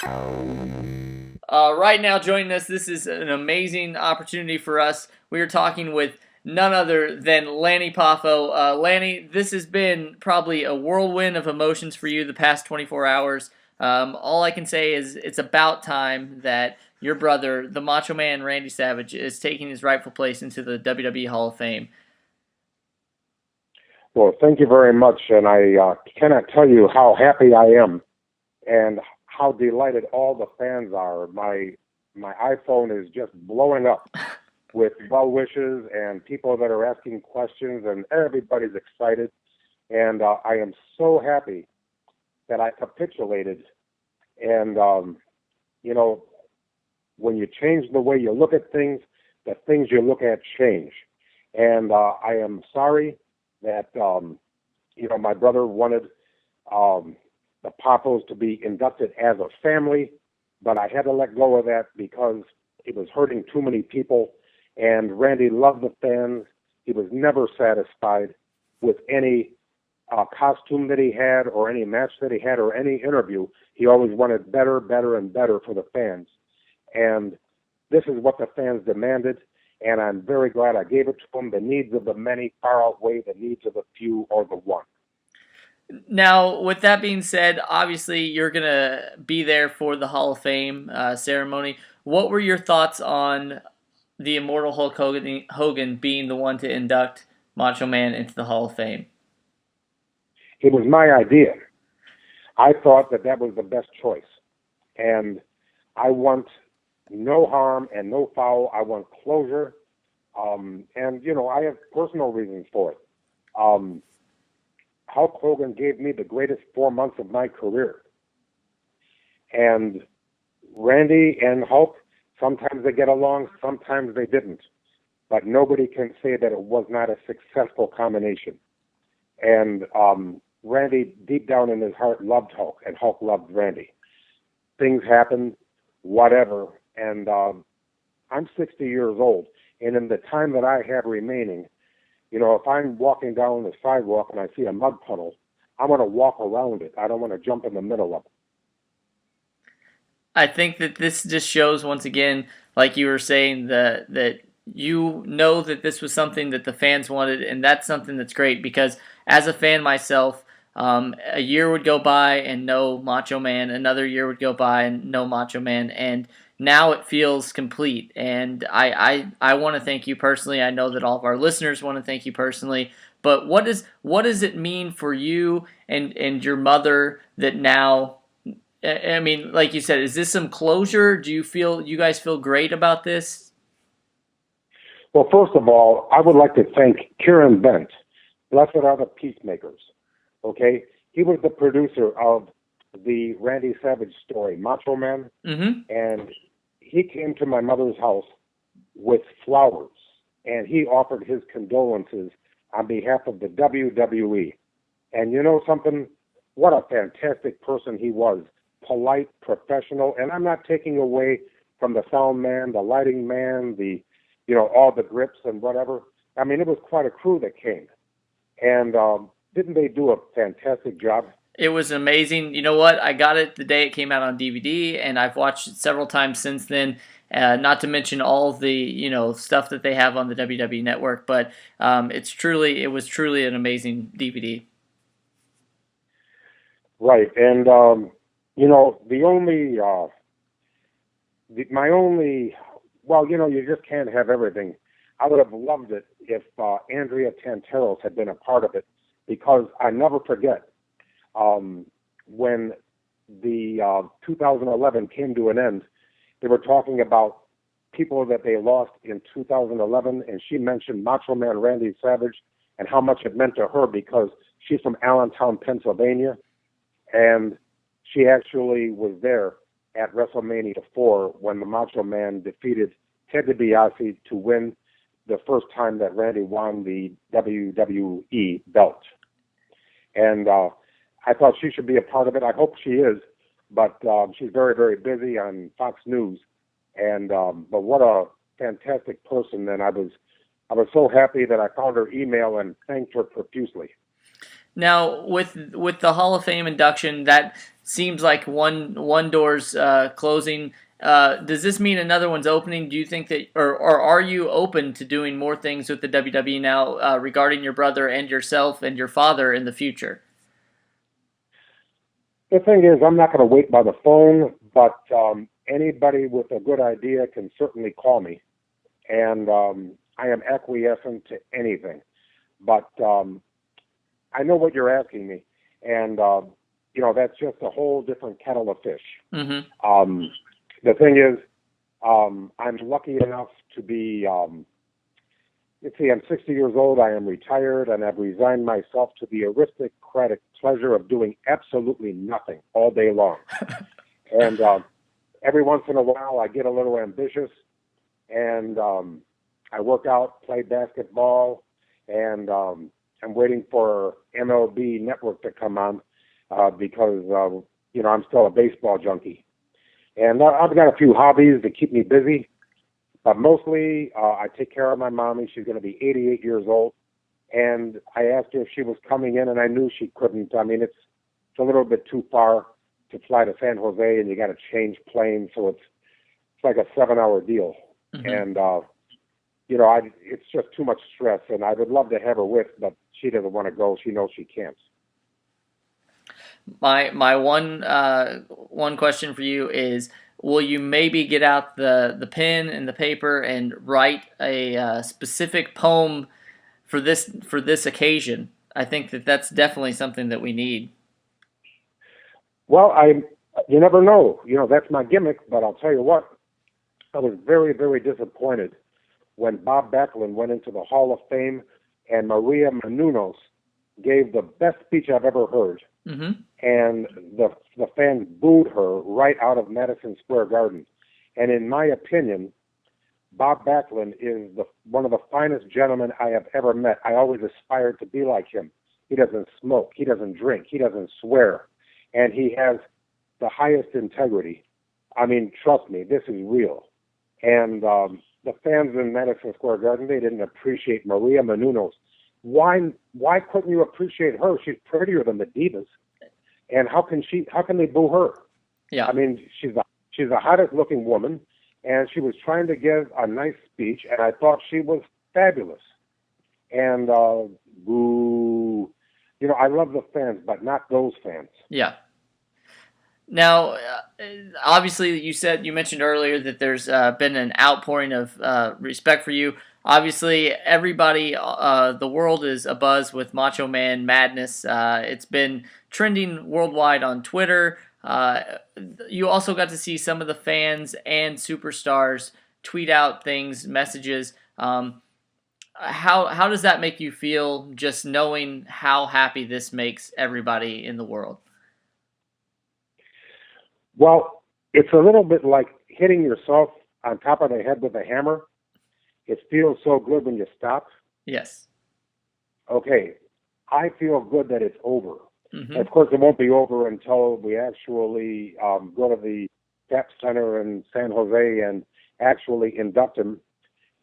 Right now, joining us, this is an amazing opportunity for us. We are talking with none other than Lanny Poffo. Lanny, this has been probably a whirlwind of emotions for you the past 24 hours. All I can say is it's about time that your brother, the Macho Man Randy Savage, is taking his rightful place into the WWE Hall of Fame. Well, thank you very much, and I cannot tell you how happy I am and how delighted all the fans are. My iPhone is just blowing up with well wishes and people that are asking questions, and everybody's excited. And I am so happy that I capitulated. And you know, when you change the way you look at things, the things you look at change. And I am sorry that my brother wanted the Poffos to be inducted as a family, but I had to let go of that because it was hurting too many people. And Randy loved the fans. He was never satisfied with any costume that he had or any match that he had or any interview. He always wanted better, better, and better for the fans. And this is what the fans demanded, and I'm very glad I gave it to them. The needs of the many far outweigh the needs of the few or the one. Now, with that being said, obviously you're going to be there for the Hall of Fame ceremony. What were your thoughts on the immortal Hulk Hogan being the one to induct Macho Man into the Hall of Fame? It was my idea. I thought that was the best choice. And I want no harm and no foul. I want closure. I have personal reasons for it. Hulk Hogan gave me the greatest 4 months of my career. And Randy and Hulk, sometimes they get along, sometimes they didn't. But nobody can say that it was not a successful combination. And Randy, deep down in his heart, loved Hulk, and Hulk loved Randy. Things happen, whatever. And I'm 60 years old. And in the time that I have remaining, if I'm walking down the sidewalk and I see a mud puddle, I want to walk around it. I don't want to jump in the middle of it. I think that this just shows once again, like you were saying, that you know that this was something that the fans wanted, and that's something that's great because as a fan myself, a year would go by and no Macho Man, another year would go by and no Macho Man, and now it feels complete. And I want to thank you personally. I know that all of our listeners want to thank you personally. But what does it mean for you and your mother that now? I mean, like you said, is this some closure? Do you guys feel great about this? Well, first of all, I would like to thank Kieran Bent. Blessed are the peacemakers. Okay? He was the producer of the Randy Savage story, Macho Man. Mm-hmm. And he came to my mother's house with flowers, and he offered his condolences on behalf of the WWE. And you know something? What a fantastic person he was. Polite, professional, and I'm not taking away from the sound man, the lighting man, all the grips and whatever. I mean, it was quite a crew that came. And didn't they do a fantastic job? It was amazing. You know what? I got it the day it came out on DVD, and I've watched it several times since then. Not to mention all the stuff that they have on the WWE Network, but it was truly an amazing DVD. Right, and you just can't have everything. I would have loved it if Andrea Tanteros had been a part of it, because I never forget when the 2011 came to an end. They were talking about people that they lost in 2011, and she mentioned Macho Man Randy Savage and how much it meant to her because she's from Allentown, Pennsylvania, and she actually was there at WrestleMania 4 when the Macho Man defeated Ted DiBiase to win the first time that Randy won the WWE belt. And I thought she should be a part of it. I hope she is, but she's very, very busy on Fox News. And but what a fantastic person! And I was so happy that I found her email and thanked her profusely. Now, with the Hall of Fame induction, that seems like one door's closing. Does this mean another one's opening? Do you think that, or are you open to doing more things with the WWE now regarding your brother and yourself and your father in the future? The thing is, I'm not going to wait by the phone, but anybody with a good idea can certainly call me, and I am acquiescent to anything. But I know what you're asking me, and that's just a whole different kettle of fish. Mm-hmm. The thing is, I'm lucky enough to be. Let's see, I'm 60 years old. I am retired, and I've resigned myself to the aristocratic pleasure of doing absolutely nothing all day long. And every once in a while, I get a little ambitious, and I work out, play basketball, and I'm waiting for MLB Network to come on because I'm still a baseball junkie. And I've got a few hobbies that keep me busy. But mostly, I take care of my mommy. She's going to be 88 years old. And I asked her if she was coming in, and I knew she couldn't. I mean, it's a little bit too far to fly to San Jose, and you got to change planes. So it's like a 7-hour deal. Mm-hmm. And, it's just too much stress. And I would love to have her with, but she doesn't want to go. She knows she can't. My one question for you is, will you maybe get out the pen and the paper and write a specific poem for this occasion? I think that's definitely something that we need. Well, you never know. That's my gimmick, but I'll tell you what, I was very, very disappointed when Bob Backlund went into the Hall of Fame and Maria Menounos gave the best speech I've ever heard. Mm-hmm. And the fans booed her right out of Madison Square Garden. And in my opinion, Bob Backlund is one of the finest gentlemen I have ever met. I always aspired to be like him. He doesn't smoke. He doesn't drink. He doesn't swear. And he has the highest integrity. I mean, trust me, this is real. And the fans in Madison Square Garden, they didn't appreciate Maria Menounos. Why couldn't you appreciate her? She's prettier than the divas. And how can they boo her? Yeah. I mean, she's the hottest looking woman, and she was trying to give a nice speech, and I thought she was fabulous. And boo. I love the fans, but not those fans. Yeah. Now, obviously, you mentioned earlier that there's been an outpouring of respect for you. Obviously, everybody, the world is abuzz with Macho Man madness. It's been trending worldwide on Twitter. You also got to see some of the fans and superstars tweet out things, messages. How does that make you feel, just knowing how happy this makes everybody in the world? Well, it's a little bit like hitting yourself on top of the head with a hammer. It feels so good when you stop. Yes. Okay. I feel good that it's over. Mm-hmm. Of course, it won't be over until we actually go to the Step Center in San Jose and actually induct him.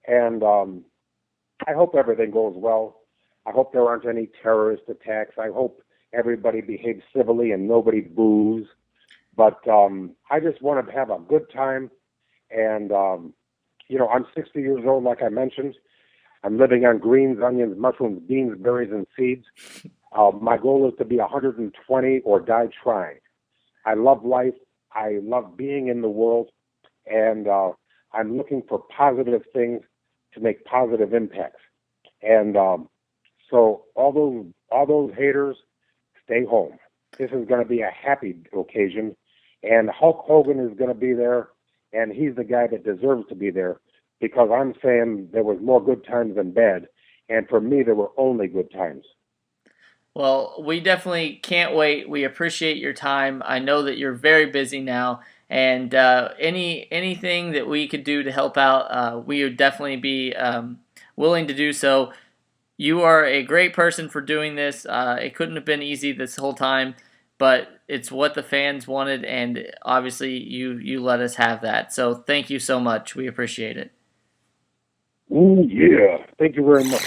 And I hope everything goes well. I hope there aren't any terrorist attacks. I hope everybody behaves civilly and nobody boos. But I just want to have a good time. And, I'm 60 years old, like I mentioned. I'm living on greens, onions, mushrooms, beans, berries, and seeds. My goal is to be 120 or die trying. I love life. I love being in the world. And I'm looking for positive things to make positive impacts. And so all those haters, stay home. This is going to be a happy occasion. And Hulk Hogan is going to be there, and he's the guy that deserves to be there, because I'm saying there was more good times than bad, and for me, there were only good times. Well, we definitely can't wait. We appreciate your time. I know that you're very busy now, and anything that we could do to help out, we would definitely be willing to do so. You are a great person for doing this. It couldn't have been easy this whole time, but it's what the fans wanted, and obviously you let us have that. So thank you so much. We appreciate it. Oh, yeah. Thank you very much.